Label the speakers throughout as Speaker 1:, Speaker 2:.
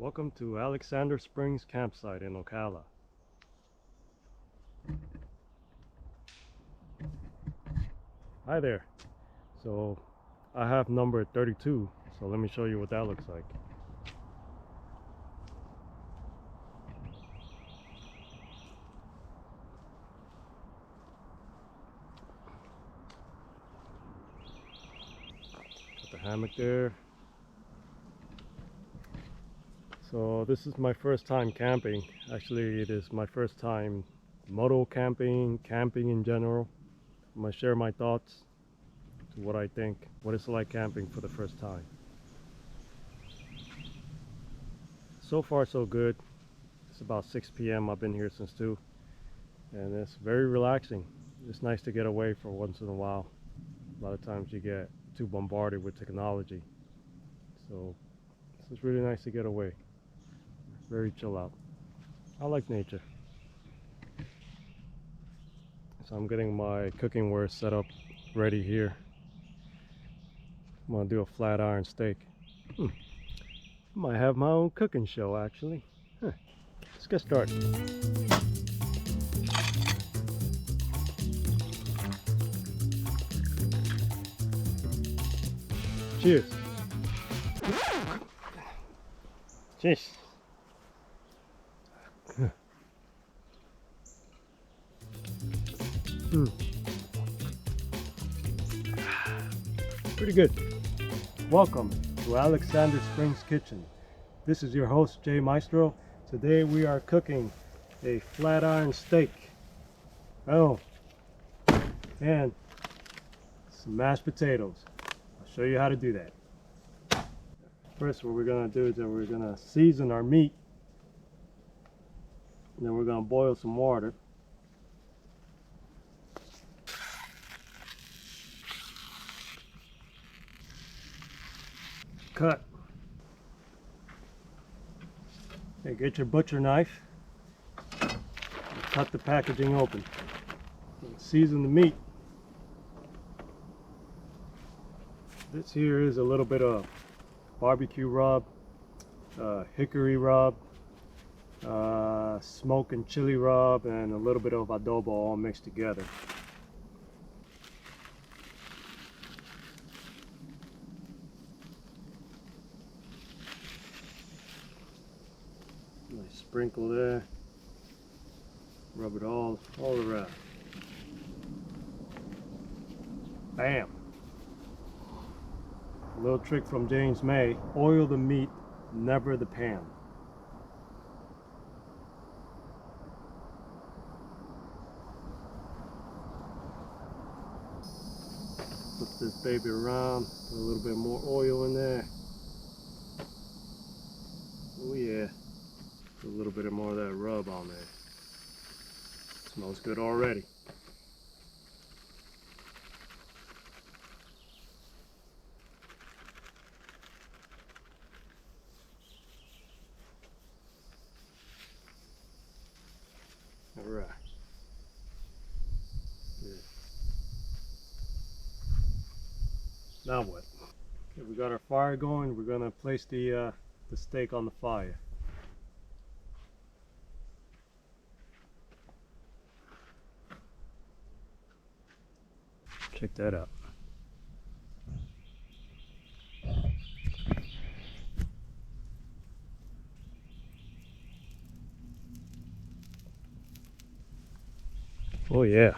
Speaker 1: Welcome to Alexander Springs Campsite in Ocala. Hi there. So I have number 32, so let me show you what that looks like. Got the hammock there. So this is my first time camping. Actually, it is my first time moto camping, camping in general. I'm gonna share my thoughts to what I think, what it's like camping for the first time. So far so good. It's about 6 p.m. I've been here since 2, and it's very relaxing. It's nice to get away for once in a while. A lot of times you get too bombarded with technology. So it's really nice to get away. Very chill out. I like nature. So I'm getting my cooking ware set up ready here. I'm gonna do a flat iron steak. Might have my own cooking show actually. Let's get started. Cheers. Cheers. Pretty good. Welcome to Alexander Springs Kitchen. This is your host Jay Mistral. Today we are cooking a flat iron steak. Oh, and some mashed potatoes. I'll show you how to do that. First, what we're gonna do is that we're gonna season our meat, and then we're gonna boil some water. Cut. Okay, get your butcher knife and cut the packaging open. And season the meat. This here is a little bit of barbecue rub, hickory rub, smoke and chili rub, and a little bit of adobo all mixed together. Nice sprinkle there. Rub it all around. Bam! A little trick from James May: oil the meat, never the pan. Flip this baby around, put a little bit more oil in there. Oh yeah. Put a little bit more of that rub on there. Smells good already. Alright. Good. Now what? Okay, we got our fire going. We're gonna place the steak on the fire. Check that out. Oh yeah.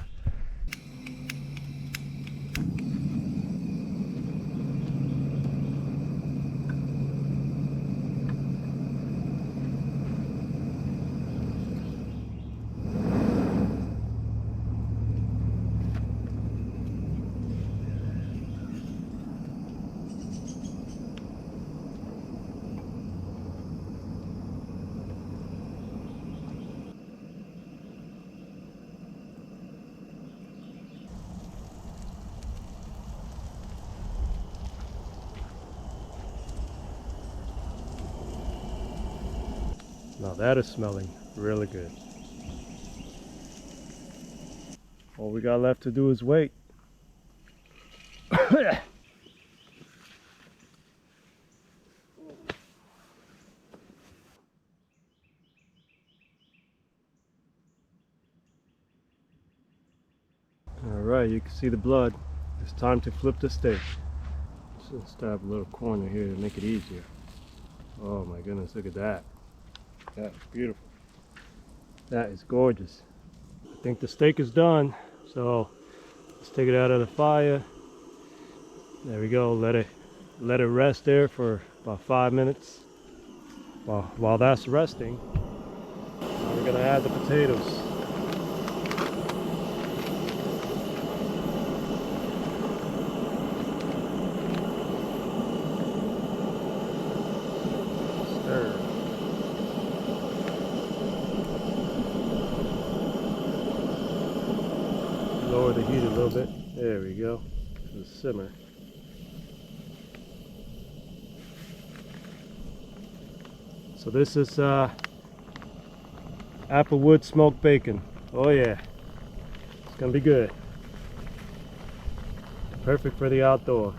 Speaker 1: Now that is smelling really good. All we got left to do is wait. Alright, you can see the blood. It's time to flip the steak. Let's stab a little corner here to make it easier. Oh my goodness, look at that. That's beautiful. That is gorgeous. I think the steak is done, so let's take it out of the fire. There we go. Let it rest there for about 5 minutes. While that's resting, now we're gonna add the potatoes. Stir. Lower the heat a little bit. There we go. To simmer. So this is applewood smoked bacon. Oh yeah, it's gonna be good. Perfect for the outdoor. All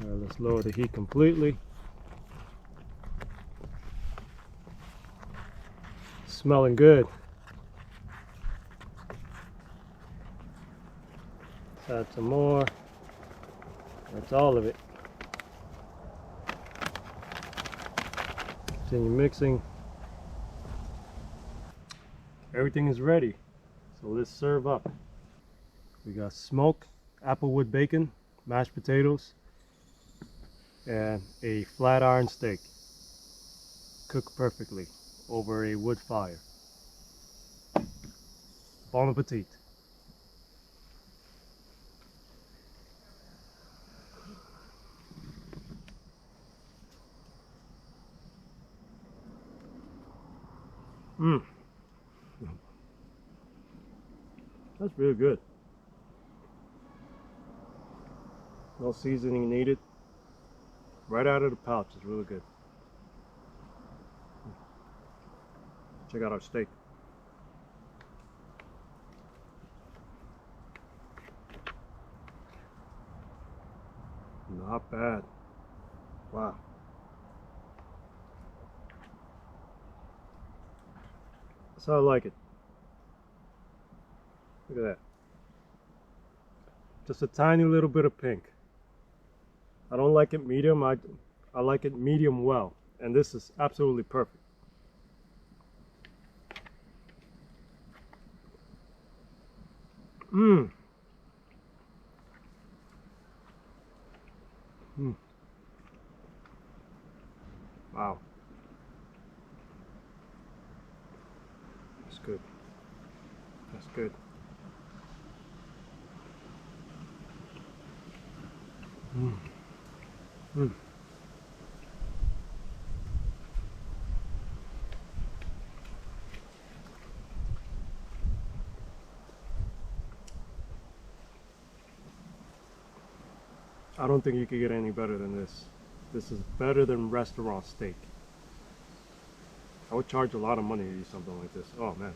Speaker 1: right, let's lower the heat completely. Smelling good. Let's add some more. That's all of it. Continue mixing. Everything is ready, so let's serve up. We got smoked applewood bacon, mashed potatoes, and a flat iron steak cooked perfectly over a wood fire. Bon appetit. That's really good. No seasoning needed. Right out of the pouch is really good. Check out our steak. Not bad. Wow. That's how I like it. Look at that. Just a tiny little bit of pink. I don't like it medium. I like it medium well. And this is absolutely perfect. Wow. That's good. That's good. I don't think you could get any better than this. This is better than restaurant steak. I would charge a lot of money to eat something like this. Oh man.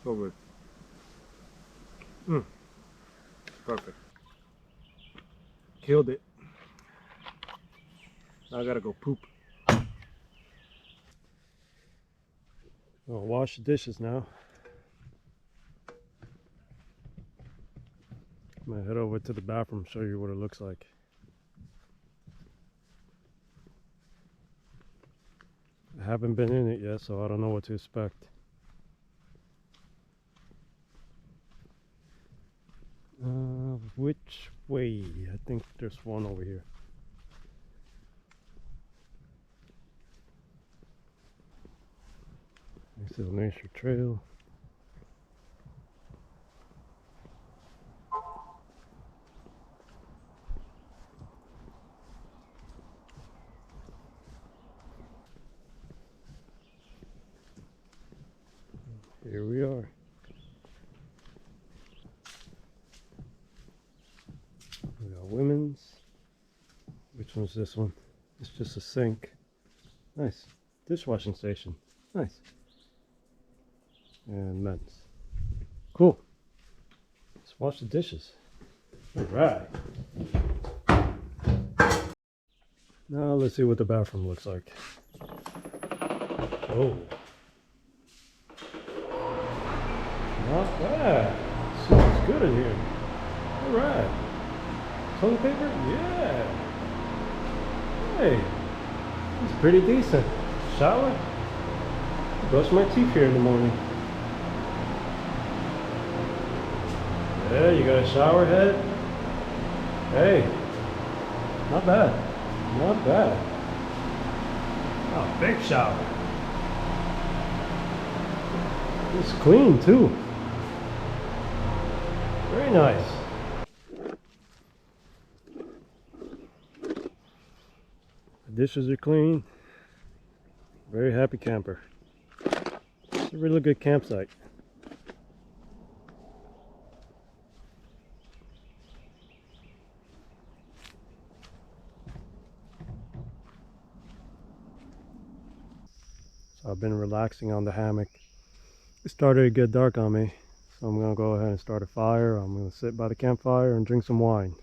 Speaker 1: So good. Perfect. Killed it. Now I gotta go poop. I'll wash the dishes now. I'm gonna head over to the bathroom, show you what it looks like. I haven't been in it yet, so I don't know what to expect. Which way? I think there's one over here. This is a nature trail. Here we are. We got women's. Which one's this one? It's just a sink. Nice. Dishwashing station. Nice. And men's. Cool. Let's wash the dishes. Alright. Now let's see what the bathroom looks like. Oh. Not bad. Smells good in here. All right. Toilet paper? Yeah. Hey, it's pretty decent. Shower? Brush my teeth here in the morning. Yeah, you got a shower head? Hey, not bad. Not bad. Oh, big shower. It's clean too. Very nice. The dishes are clean. Very happy camper. It's a really good campsite. So I've been relaxing on the hammock. It started to get dark on me, so I'm gonna go ahead and start a fire. I'm gonna sit by the campfire and drink some wine.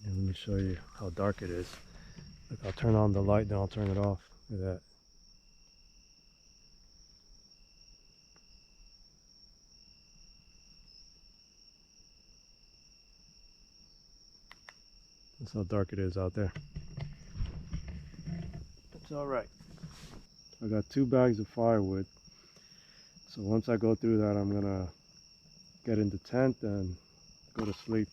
Speaker 1: And let me show you how dark it is. Look, I'll turn on the light, then I'll turn it off. Look at that. That's how dark it is out there. It's alright. I got 2 bags of firewood. So once I go through that, I'm gonna get in the tent and go to sleep.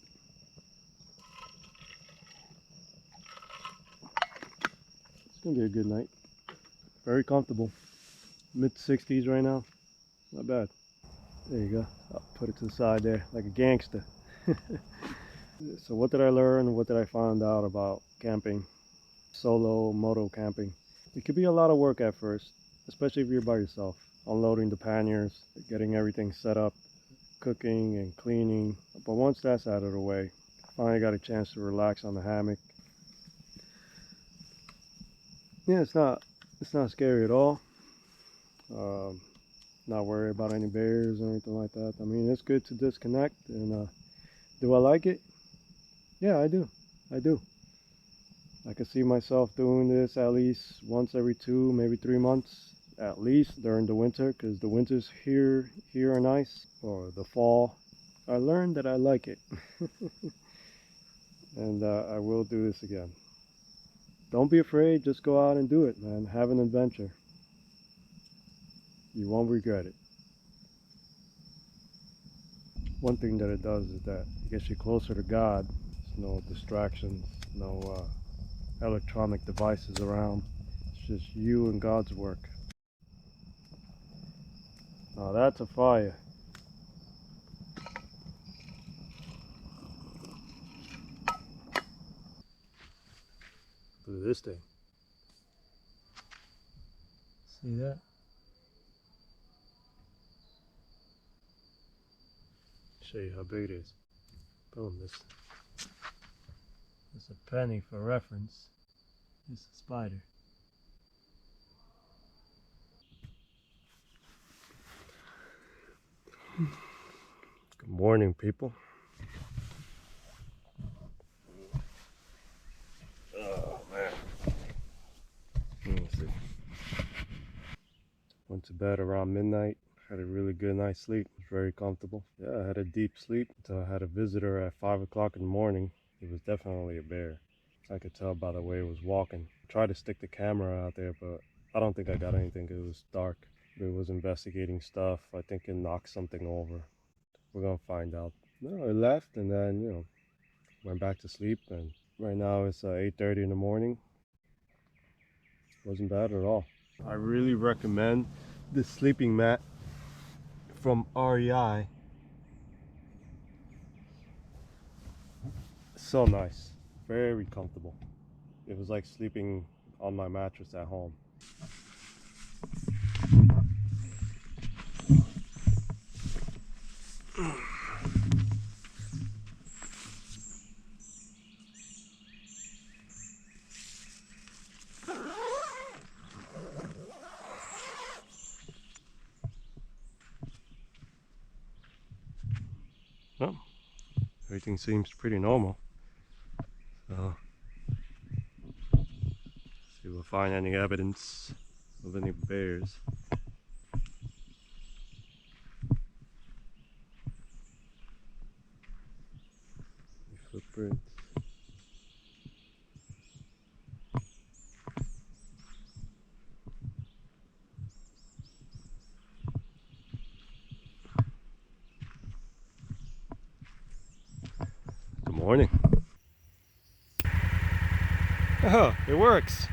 Speaker 1: It's gonna be a good night. Very comfortable. Mid-60s right now. Not bad. There you go. I'll put it to the side there like a gangster. So what did I learn? What did I find out about camping? Solo moto camping. It could be a lot of work at first, especially if you're by yourself. Unloading the panniers, getting everything set up, cooking and cleaning. But once that's out of the way, finally got a chance to relax on the hammock. Yeah, it's not scary at all. Not worried about any bears or anything like that. I mean, it's good to disconnect. And do I like it? Yeah, I do. I do. I can see myself doing this at least once every 2, maybe 3 months, at least during the winter, because the winters here are nice, or the fall. I learned that I like it. And I will do this again. Don't be afraid, just go out and do it, man. Have an adventure. You won't regret it. One thing that it does is that it gets you closer to God. There's no distractions, no electronic devices around. It's just you and God's work. Now that's a fire. Look at this thing. See that? Show you how big it is. Boom, this is a penny for reference. It's a spider. Good morning, people. Oh man. Let me see. Went to bed around midnight. Had a really good night's sleep. It was very comfortable. Yeah, I had a deep sleep until I had a visitor at 5 o'clock in the morning. It was definitely a bear. I could tell by the way it was walking. I tried to stick the camera out there, but I don't think I got anything because it was dark. It was investigating stuff. I think it knocked something over. We're gonna find out. No, it left and then, went back to sleep. And right now it's 8:30 in the morning. Wasn't bad at all. I really recommend this sleeping mat from REI. So nice, very comfortable. It was like sleeping on my mattress at home. Oh, everything seems pretty normal. So, see if we'll find any evidence of any bears. Any footprints. Good morning. Oh, it works.